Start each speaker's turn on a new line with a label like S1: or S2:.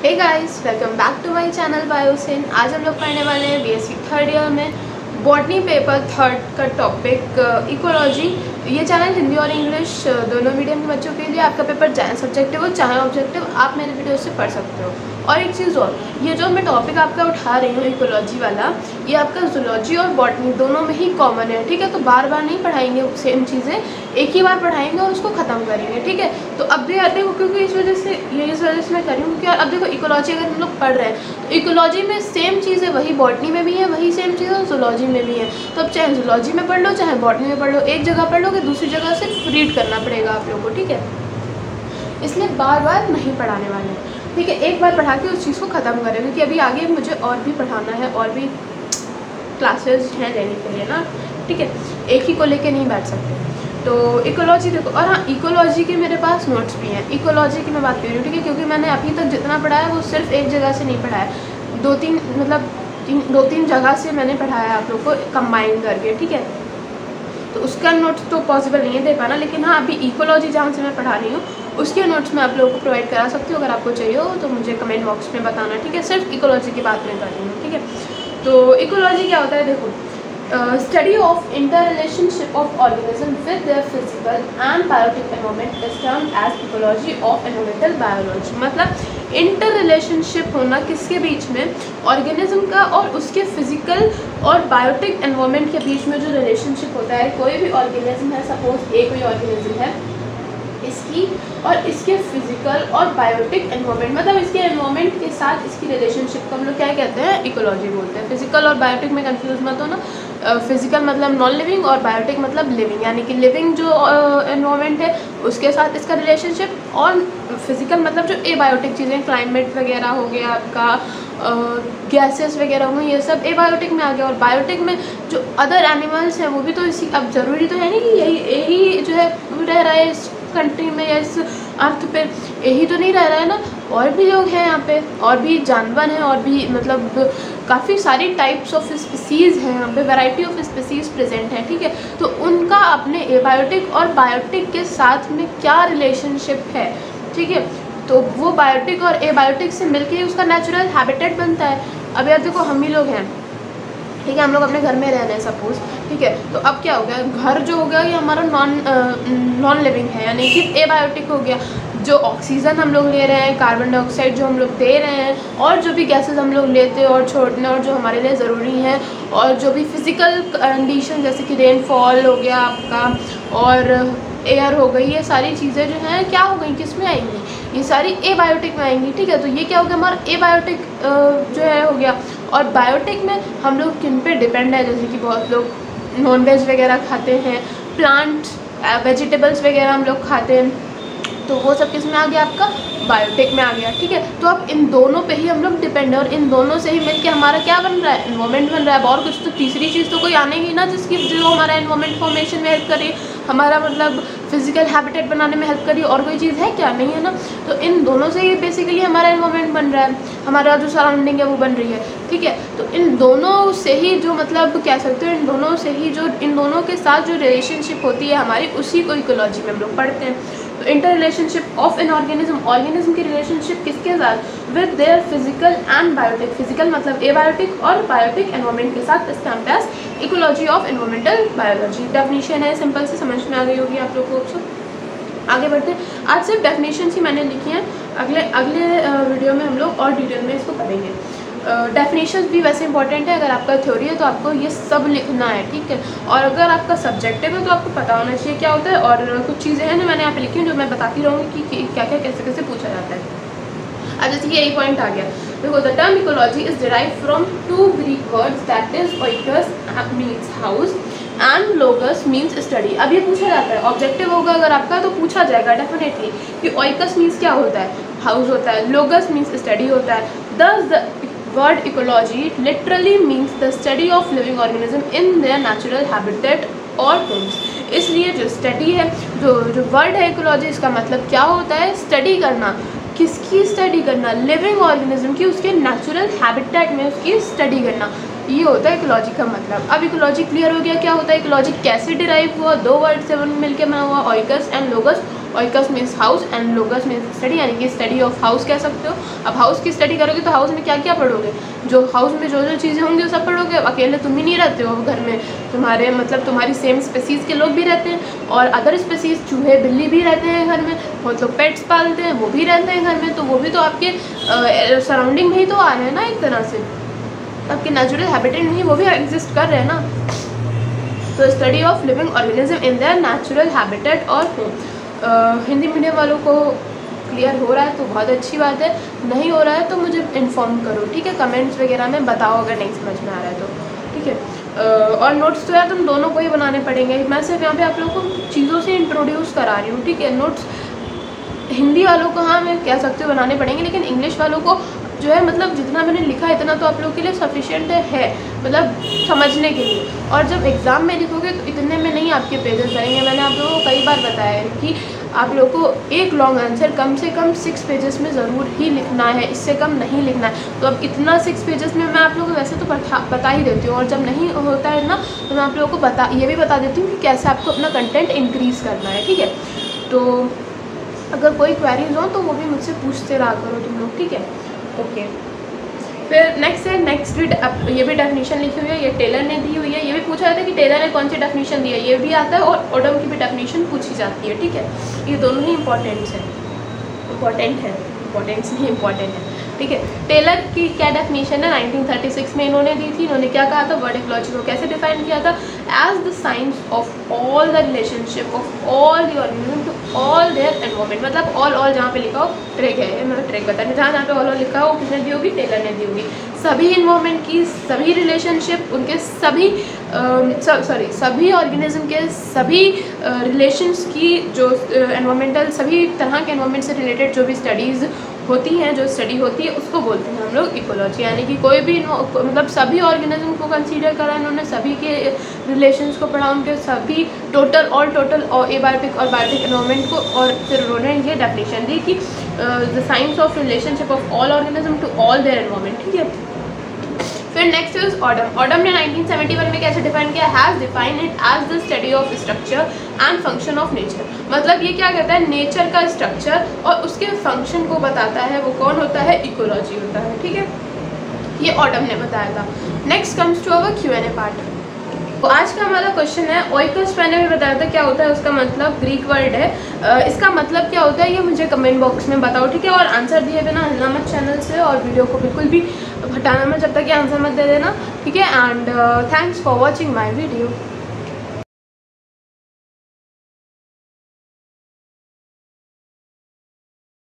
S1: Hey guys, welcome back to my channel बायोसिन। आज हम लोग पढ़ने वाले हैं बीएससी थर्ड ईयर में बॉटनी पेपर थर्ड का टॉपिक इकोलॉजी। ये चैनल हिंदी और इंग्लिश दोनों मीडियम के बच्चों के लिए आपका पेपर चाहे सब्जेक्टिव हो चाहे ऑब्जेक्टिव, आप मेरे वीडियो से पढ़ सकते हो। और एक चीज़ और, ये जो मैं टॉपिक आपका उठा रही हूँ इकोलॉजी वाला, ये आपका जूलॉजी और बॉटनी दोनों में ही कॉमन है, ठीक है। तो बार बार नहीं पढ़ाएंगे सेम चीज़ें, एक ही बार पढ़ाएंगे और उसको ख़त्म करेंगे, ठीक है। तो अब भी देखो, क्योंकि इस वजह से मैं कर रही हूँ, क्योंकि अब देखो इकोलॉजी अगर हम लोग पढ़ रहे हैं तो इकोलॉजी में सेम चीज़ है, वही बॉटनी में भी है, वही सेम चीज़ है जूलॉजी में भी है। तो अब चाहे जूलॉजी में पढ़ लो चाहे बॉटनी में पढ़ लो, एक जगह पढ़ लो कि दूसरी जगह सिर्फ रीड करना पड़ेगा आप लोगों को, ठीक है। इसलिए बार बार नहीं पढ़ाने वाले हैं, ठीक है। एक बार पढ़ा के उस चीज़ को ख़त्म करें, क्योंकि अभी आगे मुझे और भी पढ़ाना है, और भी क्लासेस हैं लेने के लिए ना, ठीक है। एक ही को लेके नहीं बैठ सकते। तो इकोलॉजी देखो, और हाँ इकोलॉजी के मेरे पास नोट्स भी हैं। इकोलॉजी की मैं बात कर रही हूँ, ठीक है, क्योंकि मैंने अभी तक जितना पढ़ाया वो सिर्फ एक जगह से नहीं पढ़ाया, दो तीन जगह से मैंने पढ़ाया आप लोग को कंबाइन करके, ठीक है। तो उसका नोट्स तो पॉसिबल नहीं है दे पाना, लेकिन हाँ अभी इकोलॉजी जहाँ से मैं पढ़ा रही हूँ उसके नोट्स मैं आप लोगों को प्रोवाइड करा सकती हूँ। अगर आपको चाहिए हो तो मुझे कमेंट बॉक्स में बताना, ठीक है। सिर्फ इकोलॉजी की बात मैं कर रही हूँ, ठीक है। तो इकोलॉजी क्या होता है, देखो, study of interrelationship of organism with their physical and biotic environment is termed as ecology of environmental biology। मतलब इंटर रिलेशनशिप होना किसके बीच में, ऑर्गेनिज्म का और उसके फिजिकल और बायोटिक एनवायरनमेंट के बीच में जो रिलेशनशिप होता है। कोई भी ऑर्गेनिज्म है, सपोज एक कोई ऑर्गेनिज्म है, इसकी और इसके फिजिकल और बायोटिक एनवायरनमेंट, मतलब इसके एनवायरनमेंट के साथ इसकी रिलेशनशिप को हम लोग क्या कहते हैं, इकोलॉजी बोलते हैं। फिजिकल और बायोटिक में कंफ्यूज मत हो ना, फिजिकल मतलब नॉन लिविंग और बायोटिक मतलब लिविंग, यानी कि लिविंग जो एनवायरनमेंट है उसके साथ इसका रिलेशनशिप, और फिजिकल मतलब जो एबायोटिक चीज़ें, क्लाइमेट वगैरह हो गया आपका, गैसेस वगैरह हो गई, ये सब एबायोटिक में आ गया। और बायोटिक में जो अदर एनिमल्स हैं वो भी तो इसी, अब ज़रूरी तो है नहीं कि यही जो है रह रहा है इस कंट्री में या इस अर्थ पे, यही तो नहीं रह रहा है ना, और भी लोग हैं यहाँ पे, और भी जानवर हैं, और भी मतलब काफ़ी सारी टाइप्स ऑफ स्पीसीज़ हैं यहाँ पे, वैरायटी ऑफ स्पीसीज़ प्रेजेंट है, ठीक है। तो उनका अपने एबायोटिक और बायोटिक के साथ में क्या रिलेशनशिप है, ठीक है। तो वो बायोटिक और एबायोटिक से मिलके उसका नेचुरल हैबिटेट बनता है। अब यार देखो, हम ही लोग हैं, ठीक है, हम लोग अपने घर में रह रहे हैं सपोज, ठीक है। तो अब क्या हो गया, घर जो हो गया ये हमारा नॉन लिविंग है, यानी कि एबायोटिक हो गया। जो ऑक्सीजन हम लोग ले रहे हैं, कार्बन डाइऑक्साइड जो हम लोग दे रहे हैं, और जो भी गैसेस हम लोग लेते हैं और छोड़ते हैं और जो हमारे लिए ज़रूरी हैं, और जो भी फिज़िकल कंडीशन जैसे कि रेनफॉल हो गया आपका, और एयर हो गई, ये सारी चीज़ें जो हैं क्या हो गई, किस में आएंगी, ये सारी एबायोटिक में आएंगी, ठीक है। तो ये क्या हो गया, हमारा एबायोटिक जो है हो गया। और बायोटिक में हम लोग किन पे डिपेंड है, जैसे कि बहुत लोग नॉन वेज वगैरह खाते हैं, प्लांट वेजिटेबल्स वगैरह हम लोग खाते हैं, तो वो सब किस में आ गया, आपका बायोटिक में आ गया, ठीक है। तो अब इन दोनों पे ही हम लोग डिपेंड है, और इन दोनों से ही मिलके हमारा क्या बन रहा है, एनवायरनमेंट बन रहा है। और कुछ तो तीसरी चीज़ तो कोई आने ही ना जिसकी जो हमारा एनवायरनमेंट फॉर्मेशन में हेल्प करी, हमारा मतलब फिजिकल हैबिटेट बनाने में हेल्प करी, और कोई चीज़ है क्या, नहीं है ना। तो इन दोनों से ही बेसिकली हमारा एनवायरनमेंट बन रहा है, हमारा जो सराउंडिंग है वो बन रही है, ठीक है। तो इन दोनों से ही जो मतलब कह सकते हो, इन दोनों से ही जो इन दोनों के साथ जो रिलेशनशिप होती है हमारी, उसी को इकोलॉजी में हम लोग पढ़ते हैं। तो inter relationship of an organism, organism की रिलेशनशिप किसके साथ, with their physical and biotic, physical मतलब एबायोटिक और बायोटिक एनवायरनमेंट के साथ, stamped as ecology of environmental biology. Definition है, सिंपल से समझ में आ गई होगी आप लोग को। आगे बढ़ते हैं, आज सिर्फ डेफिनेशन ही मैंने लिखी हैं, अगले वीडियो में हम लोग और डिटेल में इसको पढ़ेंगे। डेफिनेशंस भी वैसे इंपॉर्टेंट है, अगर आपका थ्योरी है तो आपको ये सब लिखना है, ठीक है। और अगर आपका सब्जेक्टिव है तो आपको पता होना चाहिए क्या होता है। और कुछ चीज़ें हैं जो मैंने यहाँ पे लिखी हैं, जो मैं बताती रहूँगी कि क्या क्या कैसे कैसे पूछा जाता है। अब जैसे कि यही पॉइंट आ गया, देखो, the term ecology is derived from two Greek words, that is oikos means house and logos means study. अब ये पूछा जाता है, ऑब्जेक्टिव होगा अगर आपका तो पूछा जाएगा डेफिनेटली कि ओइकस मीन्स क्या होता है, हाउस होता है, लोगस मीन्स स्टडी होता है। दस the word ecology literally means the study of living organism in their natural habitat or homes। इसलिए जो स्टडी है, जो वर्ड है इकोलॉजी, इसका मतलब क्या होता है, स्टडी करना। किसकी स्टडी करना, लिविंग ऑर्गेनिज्म की, उसके नेचुरल हैबिटेट में उसकी स्टडी करना, ये होता है इकोलॉजी का मतलब। अब इकोलॉजी क्लियर हो गया क्या होता है इकोलॉजी, कैसे डिराइव हुआ, दो वर्ड से मिलकर बना हुआ, oikos and logos. Oikos means house and logos means study, यानी कि स्टडी ऑफ हाउस कह सकते हो। अब हाउस की स्टडी करोगे तो हाउस में क्या क्या पढ़ोगे, जो हाउस में जो जो चीज़ें होंगी वो सब पढ़ोगे। अकेले तुम ही नहीं रहते हो घर में, तुम्हारे मतलब तुम्हारी सेम स्पेसीज़ के लोग भी रहते हैं और अदर स्पेसीज़ चूहे बिल्ली भी रहते हैं घर में, बहुत लोग पेट्स पालते हैं वो भी रहते हैं घर में, तो वो भी तो आपके सराउंडिंग में ही तो आ रहे हैं ना, एक तरह से आपके नेचुरल हैबिटेट में ही वो भी एग्जिस्ट कर रहे हैं ना। तो study of living organism in their natural habitat और होम। हिंदी मीडियम वालों को क्लियर हो रहा है तो बहुत अच्छी बात है, नहीं हो रहा है तो मुझे इन्फॉर्म करो, ठीक है, कमेंट्स वगैरह में बताओ अगर नहीं समझ में आ रहा है तो, ठीक है। और नोट्स तो यार तुम दोनों को ही बनाने पड़ेंगे, मैं सिर्फ यहाँ पे आप लोगों को चीज़ों से इंट्रोड्यूस करा रही हूँ, ठीक है। नोट्स हिंदी वालों को हाँ मैं कह सकती हूँ बनाने पड़ेंगे, लेकिन इंग्लिश वालों को जो है मतलब जितना मैंने लिखा है इतना तो आप लोगों के लिए सफिशिएंट है मतलब समझने के लिए। और जब एग्ज़ाम में लिखोगे तो इतने में नहीं आपके पेजेस भरेंगे। मैंने आप लोगों को कई बार बताया है कि आप लोगों को एक लॉन्ग आंसर कम से कम 6 पेजेस में ज़रूर ही लिखना है, इससे कम नहीं लिखना है। तो अब इतना 6 पेजेस में मैं आप लोगों को वैसे तो बता ही देती हूँ, और जब नहीं होता है ना तो मैं आप लोगों को ये भी बता देती हूँ कि कैसे आपको अपना कंटेंट इंक्रीज़ करना है, ठीक है। तो अगर कोई क्वेरीज हो तो वो भी मुझसे पूछते रहा करो तुम लोग, ठीक है, ओके। फिर नेक्स्ट है, नेक्स्ट भी ये भी डेफिनेशन लिखी हुई है, ये टेलर ने दी हुई है। ये भी पूछा जाता है कि टेलर ने कौन सी डेफिनेशन दी है, ये भी आता है, और ओडम की भी डेफिनेशन पूछी जाती है, ठीक है। ये दोनों ही इंपॉर्टेंट है, इंपॉर्टेंस नहीं इंपॉर्टेंट है, ठीक है। टेलर की क्या डेफिनेशन है 1936 में इन्होंने दी थी। इन्होंने क्या कहा था, वर्ड इकोलॉजी को कैसे डिफाइन किया था, as the science of all the relationship of all the organism to all their environment. मतलब ऑल जहाँ पे लिखा हो ट्रेक है, मैं ट्रेक बता रही, जहाँ पे ऑल लिखा हो किसने दी होगी, टेलर ने दी होगी। सभी इन्वायरमेंट की सभी रिलेशनशिप, उनके सभी ऑर्गेनिज्म के सभी रिलेशंस की जो एनवायरमेंटल सभी तरह के एनवायरमेंट से रिलेटेड जो भी स्टडीज़ होती हैं, जो स्टडी होती है उसको बोलते हैं हम लोग इकोलॉजी। यानी कि कोई भी मतलब सभी ऑर्गेनिज्म को कंसीडर करा इन्होंने, सभी के रिलेशंस को पढ़ा, उनके सभी टोटल और एबायोटिक और बायोटिक एनवायरमेंट को, और फिर उन्होंने ये डेफिनेशन दी कि the science of relationship of all organism to all their environment, ठीक है। फिर नेक्स्ट इज ऑडम। ऑडम ने 1971 में कैसे डिफाइन किया, has define it as the study of structure and function of nature. मतलब ये क्या कहता है, नेचर का स्ट्रक्चर और उसके फंक्शन को बताता है, वो कौन होता है, इकोलॉजी होता है, ठीक है। ये ऑडम ने बताया था। Next comes to our Q&A part. तो आज का हमारा क्वेश्चन है, ओइकस मैंने भी बताया था क्या होता है, उसका मतलब ग्रीक वर्ड है, इसका मतलब क्या होता है ये मुझे कमेंट बॉक्स में बताओ, ठीक है। और आंसर दिए बिना हिलना मत चैनल से, और वीडियो को बिल्कुल भी हटाना मत जब तक ये आंसर मत दे देना, ठीक है। And thanks for watching my video.